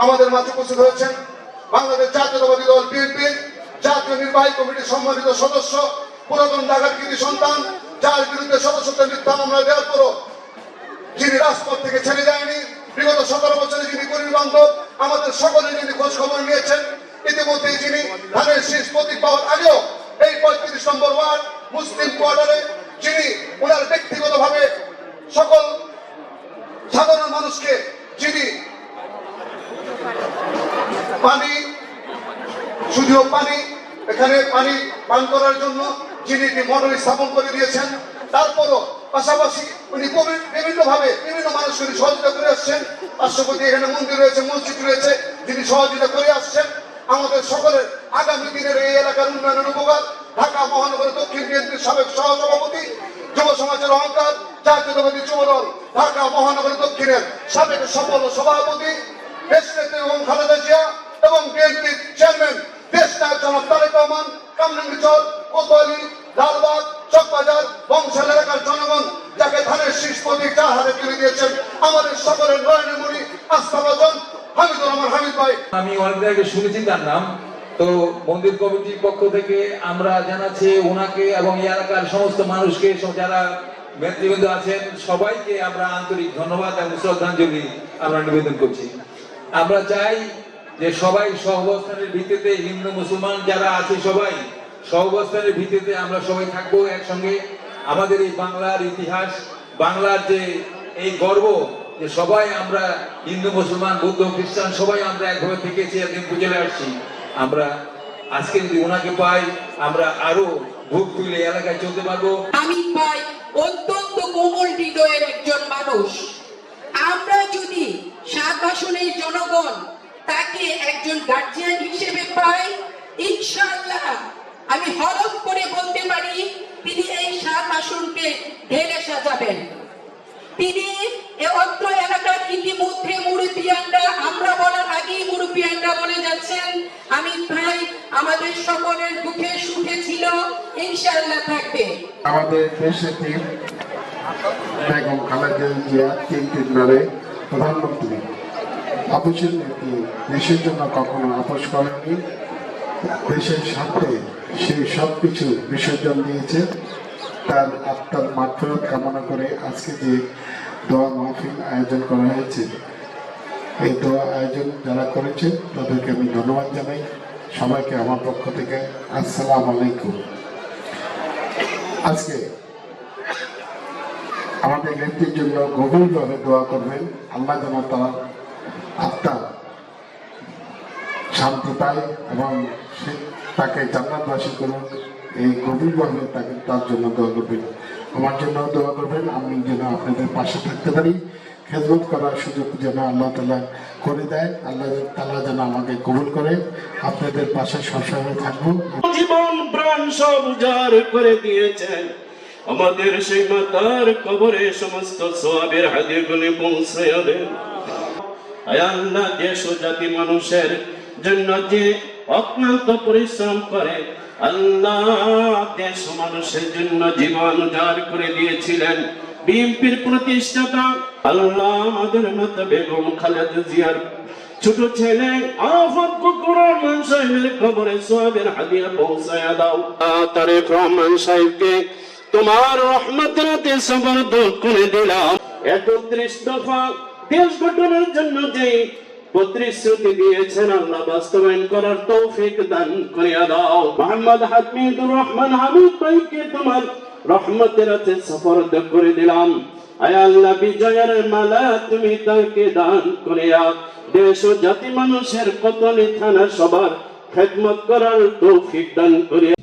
আমাদের মাঝে উপস্থিত হয়েছেন বাংলাদেশ জাতীয়তাবাদী দল বিএনপির জাতীয় নির্বাহী কমিটির সম্মানিত সদস্য, পুরাতন ঢাকার কৃতি সন্তান, যার বিরুদ্ধে সদস্যত্বের মিথ্যা মামলা দেওয়ার পরও যিনি রাজপথ থেকে ছেড়ে যায়নি, বিগত 17 বছরে যিনি গরিব বান্ধব, আমাদের সকলে যিনি খোঁজ খবর নিয়েছেন, ইতিমধ্যে যিনি ধানের শীষ প্রতীক পাওয়ার আগেও এই 35 নম্বর ওয়ার্ড মুসলিম কোয়ার্টারে যিনি ওনার ব্যক্তিগতভাবে সকল সাধারণ মানুষকে যিনি পানি, শুধু পানি, এখানে পানি পান করার জন্য যিনি একটি মোটর স্থাপন করে দিয়েছেন, তারপরও পাশাপাশি উনি বিভিন্ন ভাবে বিভিন্ন মানুষকে সহযোগিতা করে আসছেন। পার্শ্ববর্তী এখানে মন্দির রয়েছে, মসজিদ রয়েছে, যিনি সহযোগিতা করে আসছেন। আমাদের সকলের আগামী দিনের এই এলাকার উন্নয়নের উপকার ঢাকা মহানগর দক্ষিণ বিএনপির সাবেক সহসভাপতি, যুব সমাজের অহংকার, জাতীয়তাবাদী যুবদল ঢাকা মহানগর দক্ষিণের সাবেক সফল সভাপতি দেশনেত্রী এবং খালেদা জিয়া এবং বিএনপির চেয়ারম্যান দেশ নায়ক জনাব তারেক রহমান, কামরাঙ্গীরচর, কোতোয়ালি, লালবাগ, চকবাজার, বংশাল এলাকার জনগণ যাকে ধানের শীষ প্রতীক যার হাতে তুলে দিয়েছেন, আমাদের সকলের নয়নের মণি আস্থাভাজন হামিদুর রহমান হামিদ ভাই। আমি অনেক আগে শুনেছি তার নাম, তো মন্দির কমিটির পক্ষ থেকে আমরা জানাচ্ছি ওনাকে এবং এই এলাকার সমস্ত মানুষকে, যারা নেতৃবৃন্দ আছেন সবাইকে আমরা আন্তরিক ধন্যবাদ এবং শ্রদ্ধাঞ্জলি আমরা নিবেদন করছি। আমরা চাই যে সবাই সহাবস্থানের ভিত্তিতে, হিন্দু মুসলমান যারা আছে সবাই সহাবস্থানের ভিত্তিতে আমরা সবাই থাকবো একসঙ্গে। আমাদের এই বাংলার ইতিহাস, বাংলার যে এই গর্ব যে সবাই আমরা হিন্দু মুসলমান বৌদ্ধ খ্রিস্টান সবাই আমরা একভাবে থেকেছি, একদিন চলে আসছি। আমরা আজকে যদি ওনাকে পাই আমরা আরো বুক তুলে এলাকায় চলতে পারবো। আমি পাই অত্যন্ত কোমল হৃদয়ের একজন মানুষ। আমরা যদি 7 আসনের জনগণ তাকে একজন গার্জিয়ান হিসেবে পাই, ইনশাআল্লাহ আমি হরফ করে বলতে পারি তিনি এই 7 আসনকে ঢেলে সাজাবেন। তিনি এই অত্র এলাকার ইতিমধ্যে মুরব্বিয়ানরা, আমরা বলার আগেই মুরব্বিয়ানরা বলে যাচ্ছেন। আমি ভাই আমাদের সকলের দুঃখে সুখে ছিল, ইনশাআল্লাহ থাকবে। আমাদের দেশে বেগম খালেদা জিয়া 3 বারে প্রধানমন্ত্রী, আপোষের নীতি দেশের জন্য কখনো আপোষ করেনি, দেশের স্বার্থে সেই সবকিছু বিসর্জন দিয়েছে। তার আত্মার মাগফিরাত কামনা করে আজকে যে দোয়া মাহফিল আয়োজন করা হয়েছে, এই দোয়া আয়োজন যারা করেছে তাদেরকে আমি ধন্যবাদ জানাই। সবাইকে আমার পক্ষ থেকে আসসালামু আলাইকুম। আজকে আমাদের নেত্রীর জন্য গভীরভাবে দোয়া করবেন, আল্লাহ যেন তার আত্মা শান্তি পায় এবং তাকে জান্নাতবাসী করুন। এই গভীরভাবে তাকে তার জন্য দোয়া করবেন, আমার জন্য দোয়া করবেন। আমি যেন আপনাদের পাশে থাকতে পারি, খেদমত করার সুযোগ যেন আল্লাহ তাআলা করে দেয়, আল্লাহ তাআলা যেন আমাকে কবুল করে। আপনাদের পাশে সবসময় থাকবো। জীবন প্রাণ সব উজাড় করে দিয়েছেন, আমাদের সেই মাতার কবরে সমস্ত সওয়াবের হাদিয়াগুলি পৌঁছায়া দেন। আয় আল্লাহ, দেশ ও জাতি মানুষের জন্য যে অক্লান্ত পরিশ্রম করে, আল্লাহ দেশ ও মানুষের জন্য জীবন উজাড় করে দিয়েছিলেন বিএনপির প্রতিষ্ঠাতা আল্লাহ আমাদের মাতা বেগম খালেদা জিয়ার ছোট ছেলে আফাক রহমান সাহেবের কবরে সওয়াবের হাদিয়া পৌঁছায়া দাও। তারেক রহমান সাহেবকে তোমার রহমতের হাতে সুপর্দ করে দিলাম। 31 দফা দেশ গঠনের জন্য যে প্রতিশ্রুতি দিয়েছেন আল্লাহ বাস্তবায়ন করার তৌফিক দান করিয়া দাও। মোহাম্মদ হামিদুর রহমান হামিদ ভাইকে তোমার রহমতের হাতে সুপর্দ করে দিলাম। আয় আল্লাহ, বিজয়ের মালা তুমি তাকে দান করিয়া দেশ ও জাতি মানুষের কতনি থানা সবার খেদমত করার তৌফিক দান করিয়া